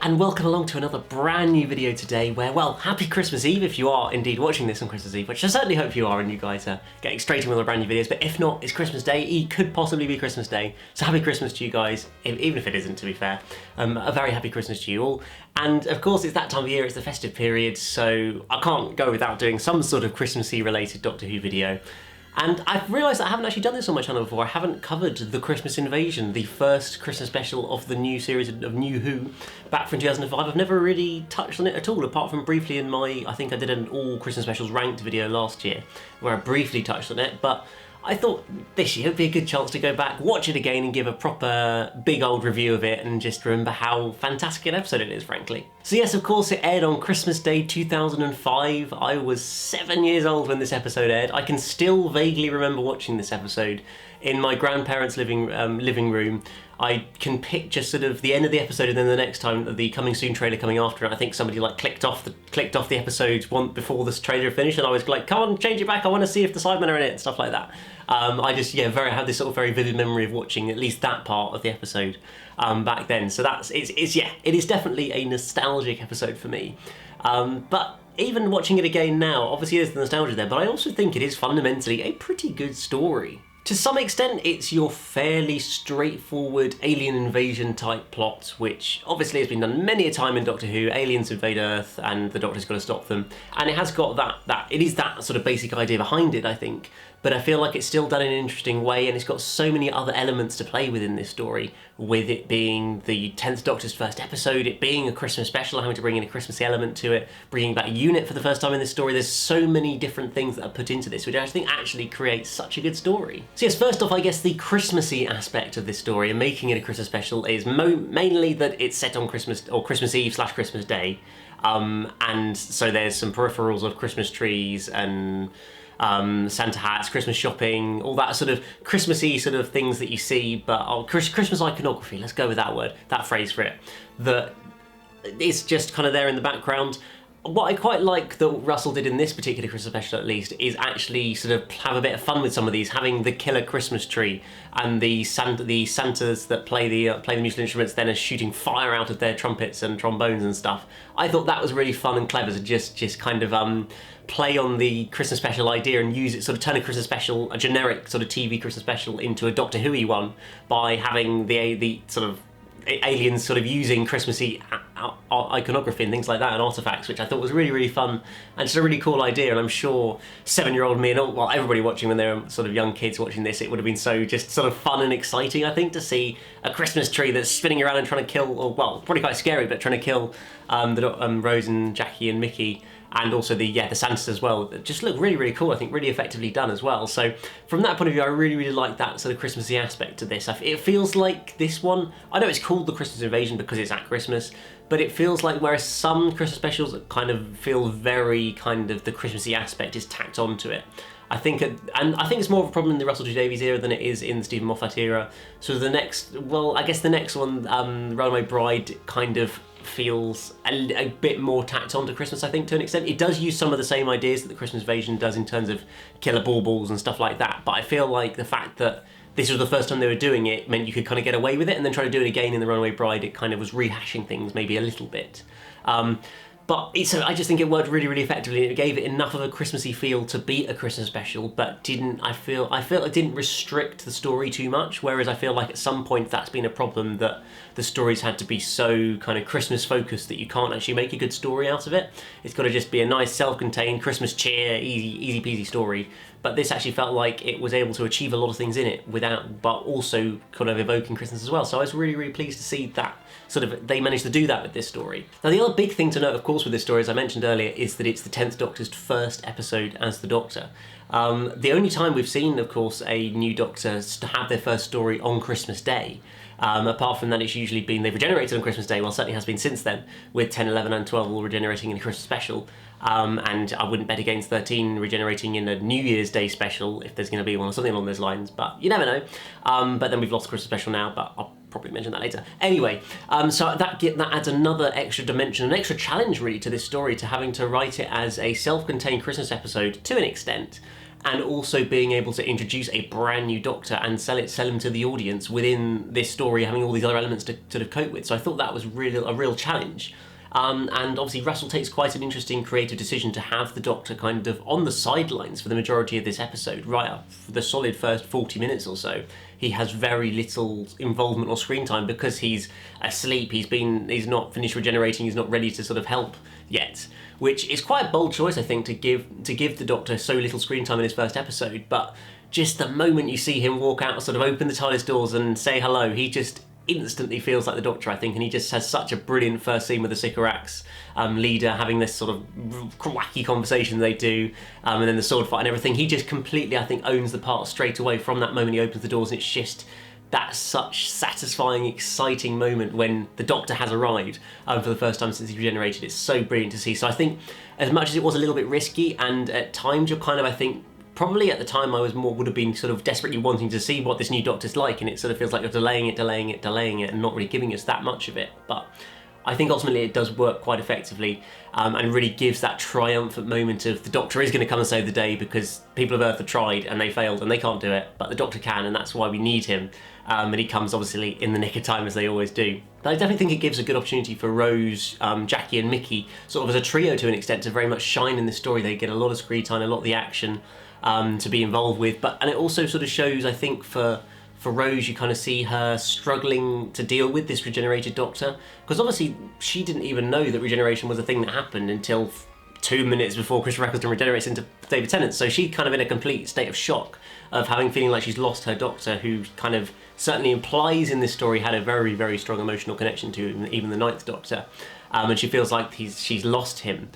and welcome along to another brand new video today where, well, happy Christmas Eve if you are indeed watching this on Christmas Eve, which I certainly hope you are and you guys are getting straight in with our brand new videos, but if not, it's Christmas Day. It could possibly be Christmas Day, so happy Christmas to you guys, even if it isn't, to be fair. A very happy Christmas to you all. And of course, it's that time of year, it's the festive period, so I can't go without doing some sort of Christmassy related Doctor Who video. And I've realised that I haven't actually done this on my channel before. I haven't covered the Christmas Invasion, the first Christmas special of the new series of New Who, back from 2005. I've never really touched on it at all, apart from briefly in my, I think I did an all Christmas specials ranked video last year, where I briefly touched on it, but I thought this year would be a good chance to go back, watch it again and give a proper big old review of it and just remember how fantastic an episode it is, frankly. So yes, of course, it aired on Christmas Day 2005. I was 7 years old when this episode aired. I can still vaguely remember watching this episode in my grandparents' living room. I can picture sort of the end of the episode and then the next time the coming soon trailer coming after it. I think somebody like clicked off the episode before this trailer finished, and I was like, come on, change it back, I want to see if the Sidemen are in it and stuff like that. I just had this sort of very vivid memory of watching at least that part of the episode back then. So it is definitely a nostalgic episode for me. But even watching it again now, obviously there's the nostalgia there, but I also think it is fundamentally a pretty good story. To some extent, it's your fairly straightforward alien invasion type plot, which obviously has been done many a time in Doctor Who. Aliens invade Earth and the Doctor's got to stop them. And it has got it is that sort of basic idea behind it, I think. But I feel like it's still done in an interesting way, and it's got so many other elements to play with in this story, with it being the 10th Doctor's first episode, it being a Christmas special, having to bring in a Christmassy element to it, bringing back a unit for the first time in this story. There's so many different things that are put into this, which I think actually creates such a good story. So yes, first off, I guess the Christmassy aspect of this story and making it a Christmas special is mainly that it's set on Christmas, or Christmas Eve / Christmas Day. And so there's some peripherals of Christmas trees and Santa hats, Christmas shopping, all that sort of Christmassy sort of things that you see, but Christmas iconography, let's go with that phrase for it, that it's just kind of there in the background. What I quite like that Russell did in this particular Christmas special, at least, is actually sort of have a bit of fun with some of these, having the killer Christmas tree and the Santas that play the musical instruments then are shooting fire out of their trumpets and trombones and stuff. I thought that was really fun and clever to just kind of play on the Christmas special idea and use it, sort of turn a Christmas special, a generic sort of TV Christmas special, into a Doctor Who-y one by having the sort of aliens sort of using Christmassy iconography and things like that and artifacts, which I thought was really, really fun and just a really cool idea. And I'm sure 7-year-old me and everybody watching when they were sort of young kids watching this, it would have been so just sort of fun and exciting, I think, to see a Christmas tree that's spinning around and trying to kill, or well, probably quite scary, but trying to kill Rose and Jackie and Mickey, and also the Santas as well. That just look really, really cool, I think, really effectively done as well. So from that point of view, I really, really like that sort of Christmassy aspect to this. It feels like this one, I know it's called the Christmas Invasion because it's at Christmas, but it feels like whereas some Christmas specials kind of feel very kind of the Christmassy aspect is tacked onto it. I think it's more of a problem in the Russell T Davies era than it is in the Stephen Moffat era. So the next one, Runaway Bride, kind of feels a bit more tacked on to Christmas, I think, to an extent. It does use some of the same ideas that the Christmas Invasion does in terms of killer baubles and stuff like that, but I feel like the fact that this was the first time they were doing it meant you could kind of get away with it, and then try to do it again in The Runaway Bride, it kind of was rehashing things maybe a little bit. But I just think it worked really, really effectively. It gave it enough of a Christmassy feel to be a Christmas special, but I feel it didn't restrict the story too much, whereas I feel like at some point that's been a problem, that the stories had to be so kind of Christmas focused that you can't actually make a good story out of it. It's got to just be a nice self-contained Christmas cheer, easy peasy story. But this actually felt like it was able to achieve a lot of things in it but also kind of evoking Christmas as well. So I was really, really pleased to see that they managed to do that with this story. Now, the other big thing to note, of course, with this story, as I mentioned earlier, is that it's the 10th Doctor's first episode as the Doctor. The only time we've seen, of course, a new Doctor to have their first story on Christmas Day. Apart from that, it's usually been, they've regenerated on Christmas Day, well, certainly has been since then, with 10, 11 and 12 all regenerating in a Christmas special. And I wouldn't bet against 13 regenerating in a New Year's Day special, if there's going to be one or something along those lines, but you never know. But then we've lost Christmas special now, but I'll probably mention that later. Anyway, so that adds another extra dimension, an extra challenge really to this story, to having to write it as a self-contained Christmas episode to an extent. and also being able to introduce a brand new Doctor and sell him to the audience within this story, having all these other elements to sort of cope with. So I thought that was really a real challenge. And obviously Russell takes quite an interesting creative decision to have the Doctor kind of on the sidelines for the majority of this episode, right up for the solid first 40 minutes or so. He has very little involvement or screen time because he's asleep, he's not finished regenerating, he's not ready to sort of help yet, which is quite a bold choice, I think, to give the Doctor so little screen time in his first episode. But just the moment you see him walk out, sort of open the TARDIS doors and say hello, he just instantly feels like the Doctor, I think, and he just has such a brilliant first scene with the Sycorax leader, having this sort of wacky conversation they do, and then the sword fight and everything. He just completely, I think, owns the part straight away from that moment he opens the doors, and it's just that such satisfying, exciting moment when the Doctor has arrived for the first time since he's regenerated. It's so brilliant to see. So I think, as much as it was a little bit risky, and at times you're kind of, I think, probably at the time I would have been sort of desperately wanting to see what this new Doctor's like, and it sort of feels like you're delaying it, and not really giving us that much of it. But I think ultimately it does work quite effectively, and really gives that triumphant moment of the Doctor is going to come and save the day, because people of Earth have tried and they failed and they can't do it, but the Doctor can, and that's why we need him. And he comes obviously in the nick of time, as they always do. But I definitely think it gives a good opportunity for Rose, Jackie and Mickey, sort of as a trio to an extent, to very much shine in this story. They get a lot of screen time, a lot of the action to be involved with, and it also sort of shows, I think, for Rose, you kind of see her struggling to deal with this regenerated Doctor, because obviously she didn't even know that regeneration was a thing that happened until 2 minutes before Christopher Eccleston regenerates into David Tennant. So she's kind of in a complete state of shock, of feeling like she's lost her Doctor, who kind of certainly implies in this story had a very, very strong emotional connection to even the Ninth Doctor, and she feels like she's lost him.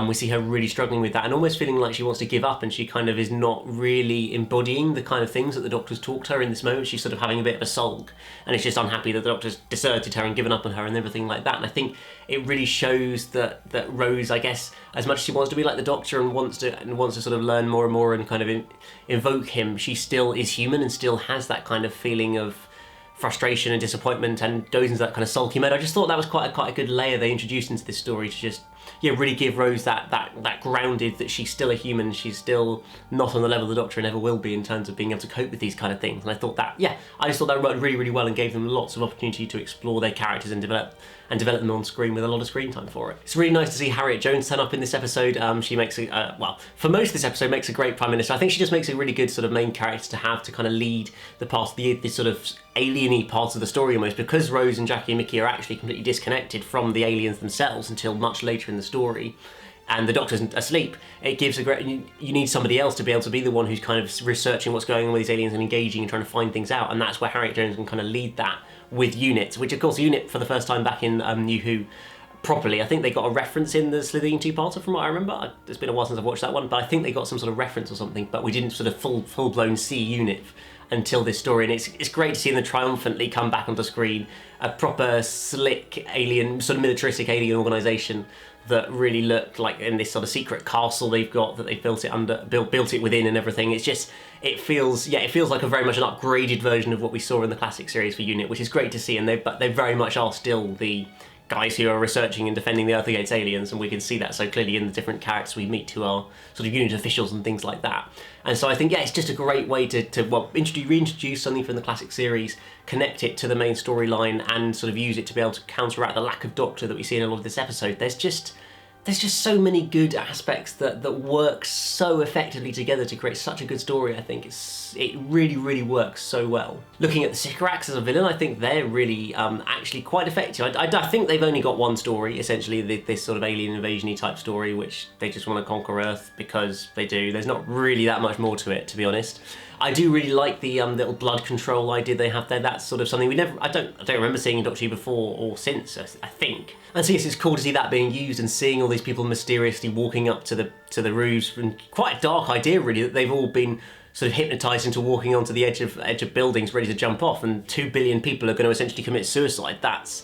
We see her really struggling with that and almost feeling like she wants to give up, and she kind of is not really embodying the kind of things that the Doctor's taught her in this moment. She's sort of having a bit of a sulk, and is just unhappy that the Doctor's deserted her and given up on her and everything like that. And I think it really shows that Rose, I guess, as much as she wants to be like the Doctor and wants to sort of learn more and more and kind of invoke him, she still is human and still has that kind of feeling of frustration and disappointment and goes into that kind of sulky mode. I just thought that was quite a good layer they introduced into this story to just really give Rose that grounded, that she's still a human, she's still not on the level the Doctor and ever will be in terms of being able to cope with these kind of things. And I thought that, I just thought that worked really, really well and gave them lots of opportunity to explore their characters and develop them on screen with a lot of screen time for it. It's really nice to see Harriet Jones turn up in this episode. She makes for most of this episode, makes a great Prime Minister. I think she just makes a really good sort of main character to have to kind of lead the past, this sort of alien-y parts of the story almost, because Rose and Jackie and Mickey are actually completely disconnected from the aliens themselves until much later in the story, and the Doctor's asleep. It gives a great, you need somebody else to be able to be the one who's kind of researching what's going on with these aliens and engaging and trying to find things out, and that's where Harriet Jones can kind of lead that with Unit, which of course Unit for the first time back in New Who properly, I think they got a reference in the Slitheen two-parter from what I remember. It's been a while since I've watched that one, but I think they got some sort of reference or something, but we didn't sort of full-blown see Unit until this story, and it's great to see them triumphantly come back onto screen, a proper slick alien, sort of militaristic alien organisation that really looked like in this sort of secret castle they've got that they built it within and everything. It feels like a very much an upgraded version of what we saw in the classic series for Unit, which is great to see, and they very much are still the guys who are researching and defending the Earth against aliens, and we can see that so clearly in the different characters we meet who are sort of Unit officials and things like that. And so I think, it's just a great way to reintroduce something from the classic series, connect it to the main storyline, and sort of use it to be able to counteract the lack of Doctor that we see in a lot of this episode. There's just so many good aspects that work so effectively together to create such a good story. I think it really, really works so well. Looking at the Sycorax as a villain, I think they're really actually quite effective. I think they've only got one story, essentially, this sort of alien invasion-y type story, which they just want to conquer Earth because they do. There's not really that much more to it, to be honest. I do really like the little blood control idea they have there. That's sort of something I don't remember seeing in Doctor Who before or since, I think. And so yes, it's cool to see that being used and seeing all these people mysteriously walking up to the roofs, and quite a dark idea really, that they've all been sort of hypnotised into walking onto the edge of buildings ready to jump off, and 2 billion people are going to essentially commit suicide. That's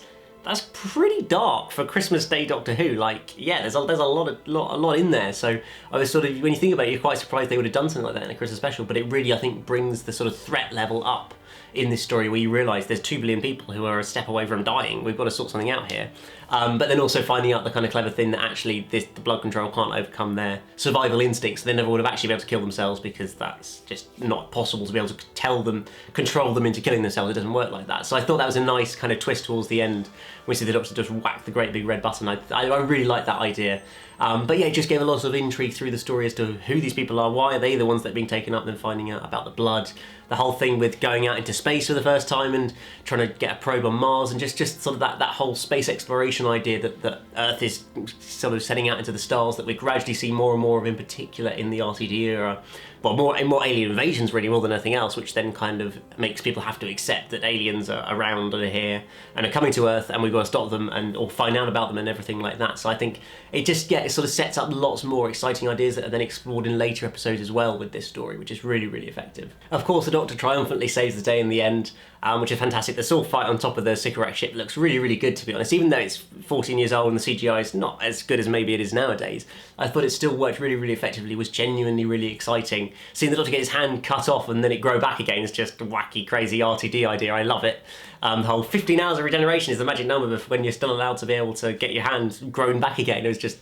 pretty dark for Christmas Day Doctor Who. There's a lot in there. So I was sort of, when you think about it, you're quite surprised they would have done something like that in a Christmas special. But it really, I think, brings the sort of threat level up in this story, where you realise there's 2 billion people who are a step away from dying. We've got to sort something out here. But then also finding out the kind of clever thing that actually the blood control can't overcome their survival instincts. They never would have actually been able to kill themselves, because that's just not possible to be able to control them into killing themselves. It doesn't work like that. So I thought that was a nice kind of twist towards the end. We see the Doctor just whack the great big red button. I really like that idea. But yeah, it just gave a lot of intrigue through the story as to who these people are, why are they the ones that are being taken up, then finding out about the blood, the whole thing with going out into space for the first time and trying to get a probe on Mars, and just sort of that whole space exploration idea that Earth is sort of setting out into the stars, that we gradually see more and more of, in particular in the RTD era. Well, more alien invasions really, more than anything else, which then kind of makes people have to accept that aliens are around and are here and are coming to Earth, and we've got to stop them or find out about them and everything like that. So I think it just it sort of sets up lots more exciting ideas that are then explored in later episodes as well with this story, which is really, really effective. Of course, the Doctor triumphantly saves the day in the end, which is fantastic. The sword fight on top of the Sycorax ship looks really, really good, to be honest. Even though it's 14 years old and the CGI is not as good as maybe it is nowadays, I thought it still worked really, really effectively, was genuinely really exciting. Seeing the Doctor get his hand cut off and then it grow back again is just a wacky, crazy RTD idea. I love it. The whole 15 hours of regeneration is the magic number when you're still allowed to be able to get your hand grown back again. It was just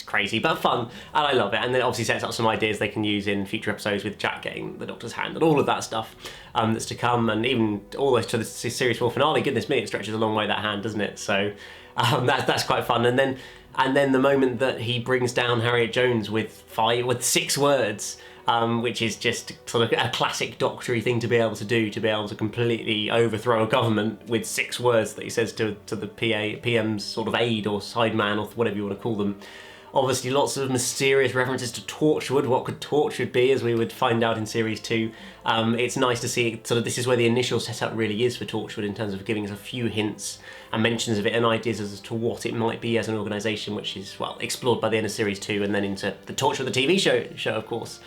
crazy, but fun, and I love it. And then it obviously sets up some ideas they can use in future episodes with Jack getting the Doctor's hand and all of that stuff that's to come, and even all the way to the series 4 finale. Goodness me, it stretches a long way, that hand, doesn't it? So that's quite fun. And then the moment that he brings down Harriet Jones with 6 words, which is just sort of a classic Doctor-y thing to be able to do, to be able to completely overthrow a government with 6 words that he says to the PM's sort of aide or sideman or whatever you want to call them. Obviously lots of mysterious references to Torchwood. What could Torchwood be, as we would find out in Series 2. It's nice to see sort of this is where the initial setup really is for Torchwood, in terms of giving us a few hints and mentions of it and ideas as to what it might be as an organisation, which is, well, explored by the end of Series 2 and then into the Torchwood, the TV show of course.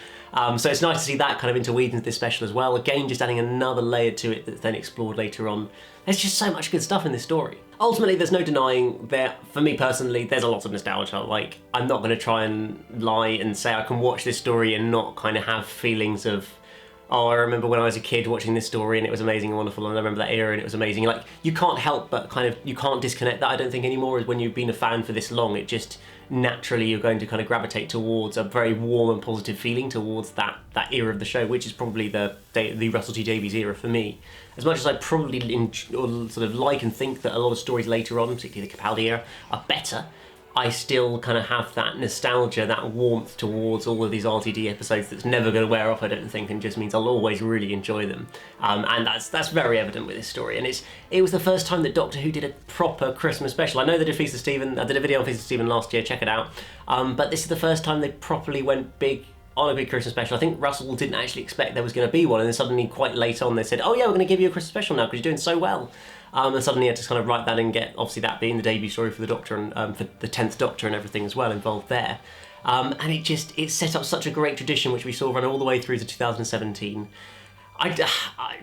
So it's nice to see that kind of interweaved into this special as well. Again, just adding another layer to it that's then explored later on. There's just so much good stuff in this story. Ultimately, there's no denying that, for me personally, there's a lot of nostalgia. Like, I'm not going to try and lie and say I can watch this story and not kind of have feelings of, oh, I remember when I was a kid watching this story and it was amazing and wonderful, and I remember that era and it was amazing. Like, you can't help but kind of, you can't disconnect that, I don't think, anymore, when you've been a fan for this long. It just, naturally, you're going to kind of gravitate towards a very warm and positive feeling towards that era of the show, which is probably the Russell T Davies era for me. As much as I probably sort of like and think that a lot of stories later on, particularly the Capaldi era, are better, I still kind of have that nostalgia, that warmth towards all of these RTD episodes that's never going to wear off, I don't think, and just means I'll always really enjoy them. And that's very evident with this story. And it was the first time that Doctor Who did a proper Christmas special. I know they did Feast of Stephen, I did a video on Feast of Stephen last year, check it out. But this is the first time they properly went big on a big Christmas special. I think Russell didn't actually expect there was going to be one, and then suddenly quite late on they said, oh yeah, we're going to give you a Christmas special now because you're doing so well. And suddenly I had to kind of write that and get, obviously that being the debut story for the Doctor and for the 10th Doctor and everything as well involved there. And it set up such a great tradition which we saw run all the way through to 2017.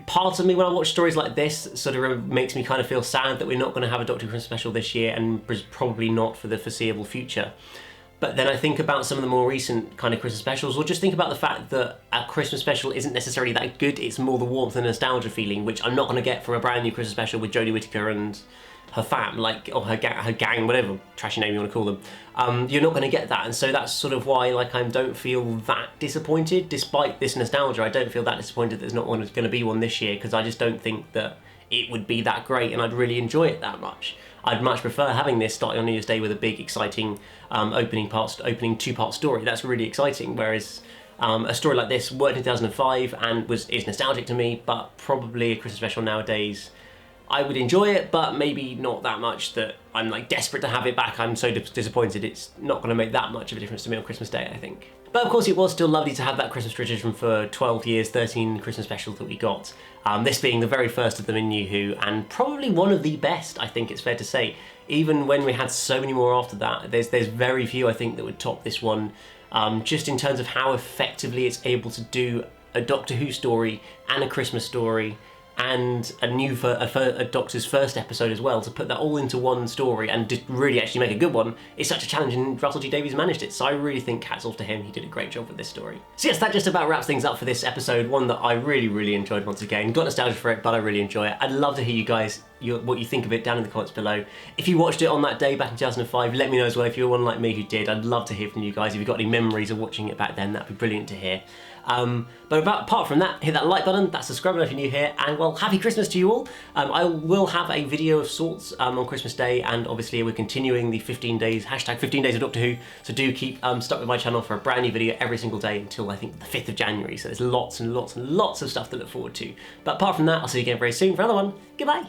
Part of me, when I watch stories like this, sort of makes me kind of feel sad that we're not going to have a Doctor Who Christmas special this year, and probably not for the foreseeable future. But then I think about some of the more recent kind of Christmas specials, or just think about the fact that a Christmas special isn't necessarily that good. It's more the warmth and nostalgia feeling, which I'm not going to get from a brand new Christmas special with Jodie Whittaker and her fam, or her gang, whatever trashy name you want to call them. You're not going to get that, and so that's sort of why, like, I don't feel that disappointed, despite this nostalgia. I don't feel that disappointed that there's not going to be one this year, because I just don't think that it would be that great, and I'd really enjoy it that much. I'd much prefer having this starting on New Year's Day with a big, exciting opening 2-part story. That's really exciting. Whereas a story like this worked in 2005 and is nostalgic to me, but probably a Christmas special nowadays, I would enjoy it, but maybe not that much that I'm like desperate to have it back. I'm so disappointed it's not going to make that much of a difference to me on Christmas Day, I think. But of course it was still lovely to have that Christmas tradition for 12 years, 13 Christmas specials that we got. This being the very first of them in New Who, and probably one of the best, I think it's fair to say. Even when we had so many more after that, there's very few, I think, that would top this one, just in terms of how effectively it's able to do a Doctor Who story and a Christmas story and a Doctor's first episode as well, to put that all into one story and to really actually make a good one. It's such a challenge, and Russell T Davies managed it, so I really think hats off to him. He did a great job with this story. So yes, that just about wraps things up for this episode, one that I really, really enjoyed once again. Got nostalgia for it, but I really enjoy it. I'd love to hear you guys what you think of it down in the comments below. If you watched it on that day back in 2005, let me know as well if you're one like me who did. I'd love to hear from you guys. If you've got any memories of watching it back then, that'd be brilliant to hear. But apart from that, hit that like button, that subscribe button if you're new here, and well, happy Christmas to you all. I will have a video of sorts on Christmas Day, and obviously we're continuing the 15 days, hashtag 15 days of Doctor Who, so do keep stuck with my channel for a brand new video every single day until I think the 5th of January, so there's lots and lots and lots of stuff to look forward to. But apart from that, I'll see you again very soon for another one. Goodbye!